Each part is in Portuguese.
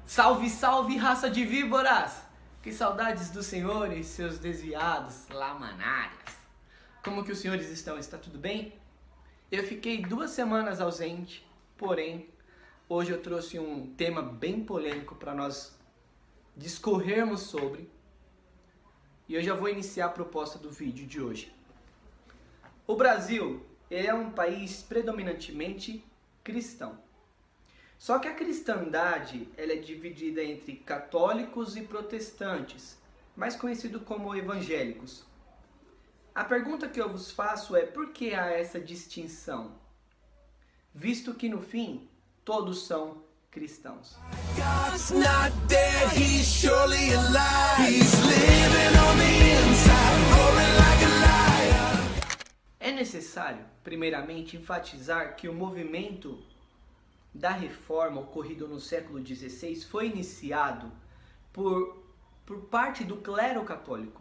Salve, salve, raça de víboras! Que saudades do Senhor e seus desviados lamanárias. Como que os senhores estão? Está tudo bem? Eu fiquei 2 semanas ausente, porém, hoje eu trouxe um tema bem polêmico para nós discorrermos sobre. E eu já vou iniciar a proposta do vídeo de hoje. O Brasil é um país predominantemente cristão. Só que a cristandade ela é dividida entre católicos e protestantes, mais conhecido como evangélicos. A pergunta que eu vos faço é: por que há essa distinção? Visto que no fim, todos são cristãos. É necessário, primeiramente, enfatizar que o movimento da reforma ocorrido no século XVI foi iniciado por parte do clero católico.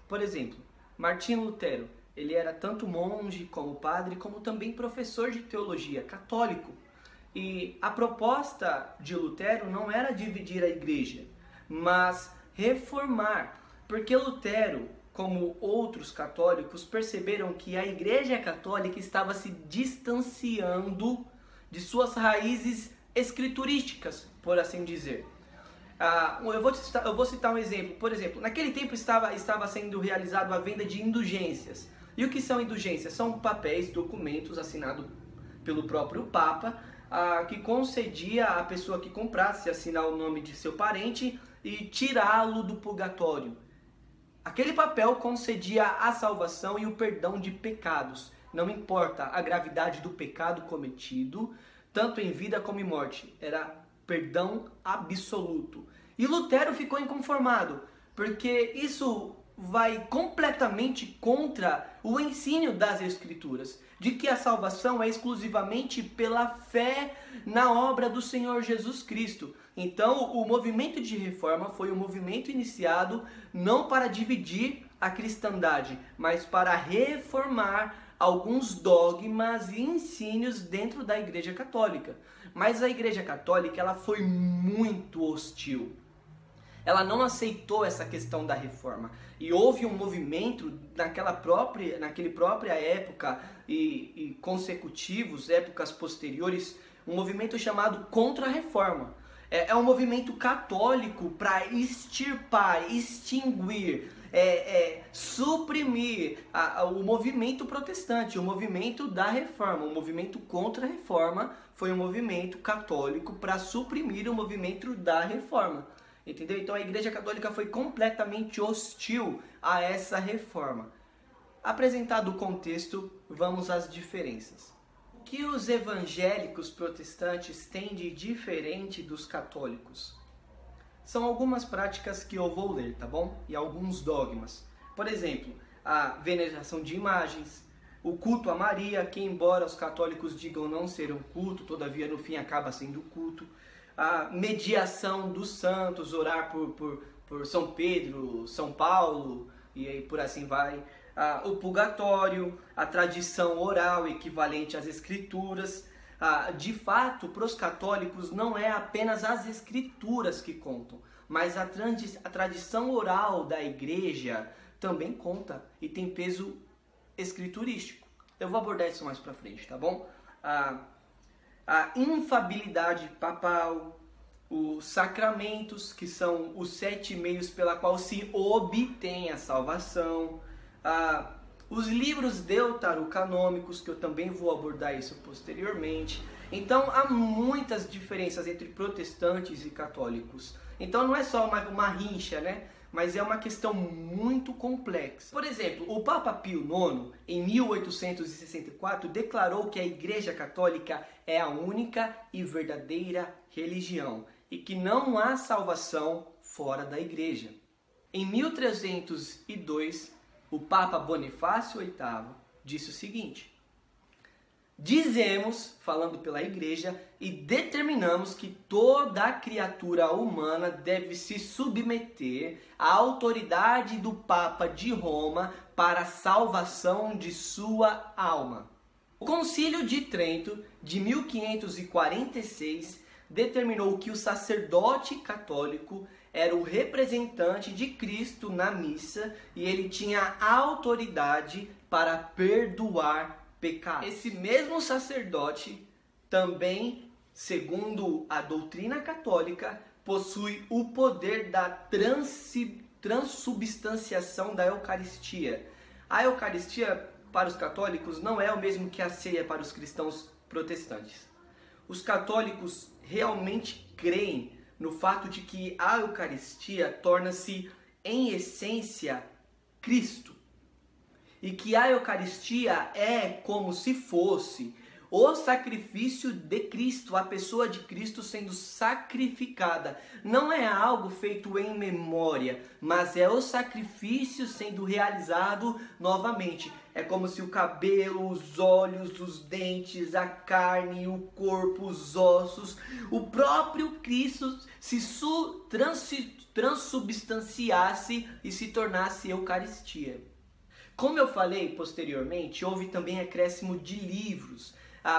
Por exemplo, Martinho Lutero, ele era tanto monge como padre, como também professor de teologia católico. E a proposta de Lutero não era dividir a igreja, mas reformar, porque Lutero, como outros católicos, perceberam que a igreja católica estava se distanciando de suas raízes escriturísticas, por assim dizer. Eu vou citar um exemplo. Por exemplo, naquele tempo estava sendo realizada a venda de indulgências. E o que são indulgências? São papéis, documentos assinados pelo próprio Papa, que concedia à pessoa que comprasse assinar o nome de seu parente e tirá-lo do purgatório. Aquele papel concedia a salvação e o perdão de pecados. Não importa a gravidade do pecado cometido, tanto em vida como em morte. Era perdão absoluto. E Lutero ficou inconformado, porque isso vai completamente contra o ensino das Escrituras, de que a salvação é exclusivamente pela fé na obra do Senhor Jesus Cristo. Então, o movimento de reforma foi um movimento iniciado não para dividir a cristandade, mas para reformar alguns dogmas e ensinos dentro da Igreja Católica. Mas a Igreja Católica ela foi muito hostil. Ela não aceitou essa questão da reforma. E houve um movimento naquela própria época e consecutivos, épocas posteriores, um movimento chamado Contra-Reforma. É um movimento católico para extirpar, extinguir, suprimir o movimento protestante, o movimento da reforma. O movimento contra-reforma foi um movimento católico para suprimir o movimento da reforma. Entendeu? Então a Igreja Católica foi completamente hostil a essa reforma. Apresentado o contexto, vamos às diferenças. O que os evangélicos protestantes têm de diferente dos católicos? São algumas práticas que eu vou ler, tá bom? E alguns dogmas. Por exemplo, a veneração de imagens, o culto a Maria, que embora os católicos digam não ser um culto, todavia no fim acaba sendo culto. A mediação dos santos, orar por São Pedro, São Paulo e aí por assim vai. O purgatório, a tradição oral equivalente às escrituras. De fato, para os católicos não é apenas as escrituras que contam, mas a tradição oral da igreja também conta e tem peso escriturístico. Eu vou abordar isso mais pra frente, tá bom? A infabilidade papal, os sacramentos, que são os 7 meios pela qual se obtém a salvação, os livros deuterocanônicos, que eu também vou abordar isso posteriormente. Então há muitas diferenças entre protestantes e católicos. Então não é só uma rincha, né? Mas é uma questão muito complexa. Por exemplo, o Papa Pio IX, em 1864, declarou que a Igreja Católica é a única e verdadeira religião e que não há salvação fora da Igreja. Em 1302, o Papa Bonifácio VIII disse o seguinte: dizemos, falando pela Igreja, e determinamos que toda criatura humana deve se submeter à autoridade do Papa de Roma para a salvação de sua alma. O Concílio de Trento, de 1546, determinou que o sacerdote católico era o representante de Cristo na missa e ele tinha autoridade para perdoar pecados. Esse mesmo sacerdote também, segundo a doutrina católica, possui o poder da transubstanciação da Eucaristia. A Eucaristia, para os católicos, não é o mesmo que a ceia para os cristãos protestantes. Os católicos realmente creem no fato de que a Eucaristia torna-se, em essência, Cristo. E que a Eucaristia é como se fosse o sacrifício de Cristo, a pessoa de Cristo sendo sacrificada. Não é algo feito em memória, mas é o sacrifício sendo realizado novamente. É como se o cabelo, os olhos, os dentes, a carne, o corpo, os ossos, o próprio Cristo se transubstanciasse e se tornasse Eucaristia. Como eu falei posteriormente, houve também acréscimo de livros.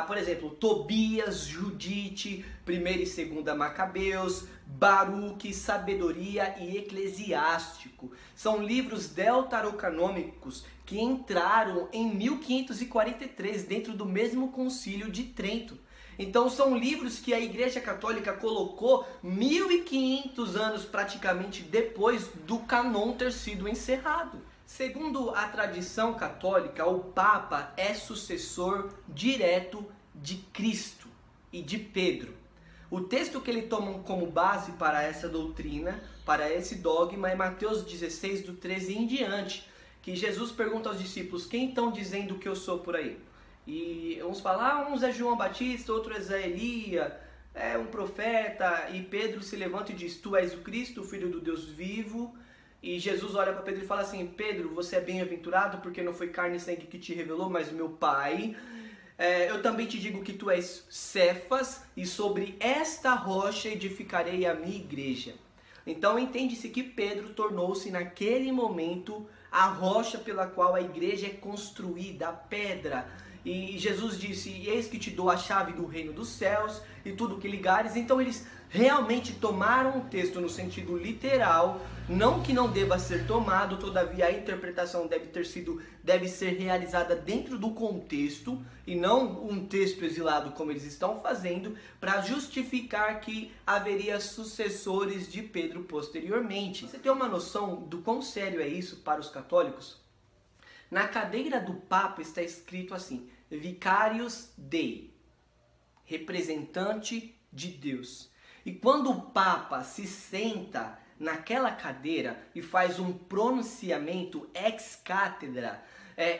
Por exemplo, Tobias, Judite, 1ª e 2ª Macabeus, Baruque, Sabedoria e Eclesiástico. São livros deuterocanônicos que entraram em 1543 dentro do mesmo concílio de Trento. Então são livros que a Igreja Católica colocou 1500 anos praticamente depois do cânon ter sido encerrado. Segundo a tradição católica, o Papa é sucessor direto de Cristo e de Pedro. O texto que ele toma como base para essa doutrina, para esse dogma, é Mateus 16, do 13 em diante, que Jesus pergunta aos discípulos: quem estão dizendo que eu sou por aí? E uns falam, uns é João Batista, outros é Elias, é um profeta, e Pedro se levanta e diz: tu és o Cristo, o Filho do Deus vivo. E Jesus olha para Pedro e fala assim: Pedro, você é bem-aventurado porque não foi carne e sangue que te revelou, mas o meu Pai. Eu também te digo que tu és Cefas, e sobre esta rocha edificarei a minha igreja. Então entende-se que Pedro tornou-se naquele momento a rocha pela qual a igreja é construída, a pedra. E Jesus disse: eis que te dou a chave do reino dos céus e tudo que ligares. Então eles realmente tomaram o texto no sentido literal, não que não deva ser tomado, todavia a interpretação deve ser realizada dentro do contexto e não um texto exilado como eles estão fazendo, para justificar que haveria sucessores de Pedro posteriormente. Você tem uma noção do quão sério é isso para os católicos? Na cadeira do Papa está escrito assim: Vicarius Dei, representante de Deus. E quando o Papa se senta naquela cadeira e faz um pronunciamento ex cátedra,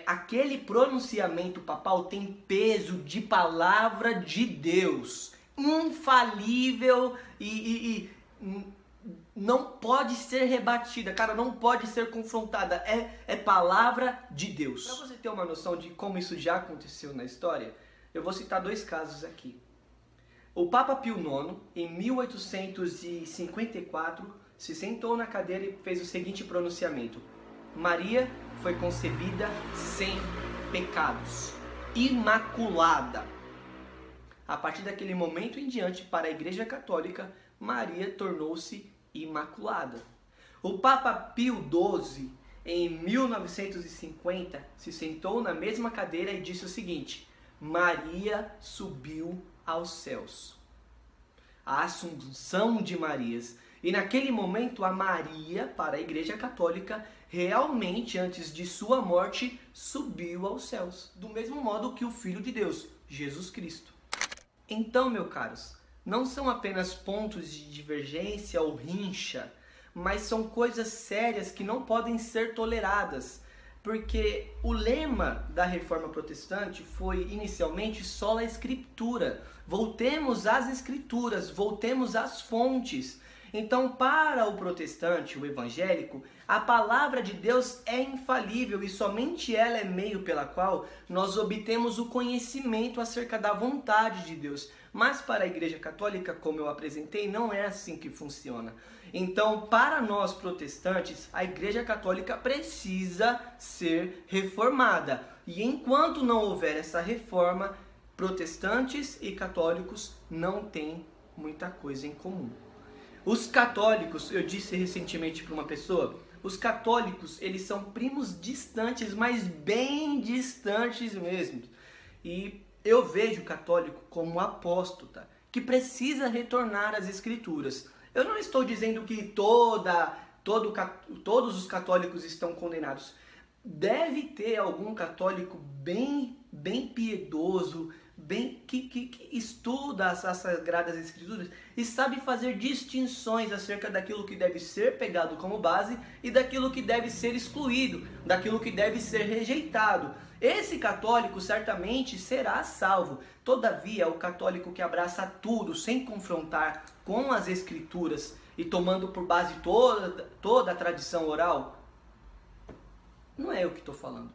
aquele pronunciamento papal tem peso de palavra de Deus, infalível e não pode ser rebatida, cara, não pode ser confrontada, é palavra de Deus. Para você ter uma noção de como isso já aconteceu na história, eu vou citar 2 casos aqui. O Papa Pio IX, em 1854, se sentou na cadeira e fez o seguinte pronunciamento: Maria foi concebida sem pecados, imaculada. A partir daquele momento em diante, para a Igreja Católica, Maria tornou-se imaculada. O Papa Pio XII, em 1950, se sentou na mesma cadeira e disse o seguinte: Maria subiu aos céus. A Assunção de Marias. E naquele momento a Maria, para a Igreja Católica, realmente antes de sua morte, subiu aos céus. Do mesmo modo que o Filho de Deus, Jesus Cristo. Então, meus caros, não são apenas pontos de divergência ou rincha, mas são coisas sérias que não podem ser toleradas. Porque o lema da Reforma Protestante foi inicialmente sola Escritura. Voltemos às Escrituras, voltemos às fontes. Então, para o protestante, o evangélico, a palavra de Deus é infalível e somente ela é meio pela qual nós obtemos o conhecimento acerca da vontade de Deus. Mas para a Igreja Católica, como eu apresentei, não é assim que funciona. Então, para nós protestantes, a Igreja Católica precisa ser reformada. E enquanto não houver essa reforma, protestantes e católicos não têm muita coisa em comum. Os católicos, eu disse recentemente para uma pessoa, os católicos, eles são primos distantes, mas bem distantes mesmo. E eu vejo o católico como um apóstata, que precisa retornar às escrituras. Eu não estou dizendo que todos os católicos estão condenados. Deve ter algum católico bem piedoso, que estuda as Sagradas Escrituras e sabe fazer distinções acerca daquilo que deve ser pegado como base e daquilo que deve ser excluído, daquilo que deve ser rejeitado. Esse católico certamente será salvo. Todavia, o católico que abraça tudo sem confrontar com as Escrituras e tomando por base toda a tradição oral, não é eu que estou falando.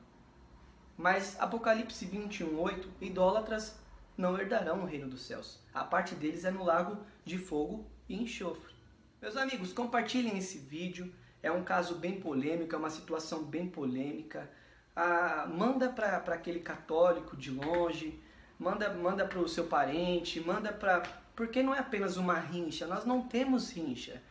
Mas Apocalipse 21:8, idólatras não herdarão o reino dos céus. A parte deles é no lago de fogo e enxofre. Meus amigos, compartilhem esse vídeo. É um caso bem polêmico, é uma situação bem polêmica. Manda para aquele católico de longe, manda para o seu parente, porque não é apenas uma rincha, nós não temos rincha.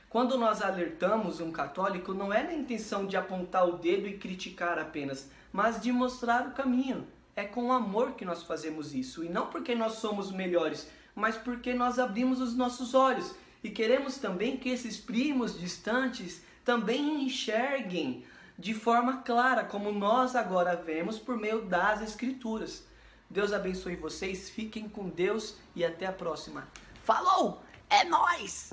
Quando nós alertamos um católico, não é na intenção de apontar o dedo e criticar apenas, mas de mostrar o caminho. É com amor que nós fazemos isso, e não porque nós somos melhores, mas porque nós abrimos os nossos olhos e queremos também que esses primos distantes também enxerguem de forma clara, como nós agora vemos por meio das Escrituras. Deus abençoe vocês, fiquem com Deus e até a próxima. Falou! É nóis!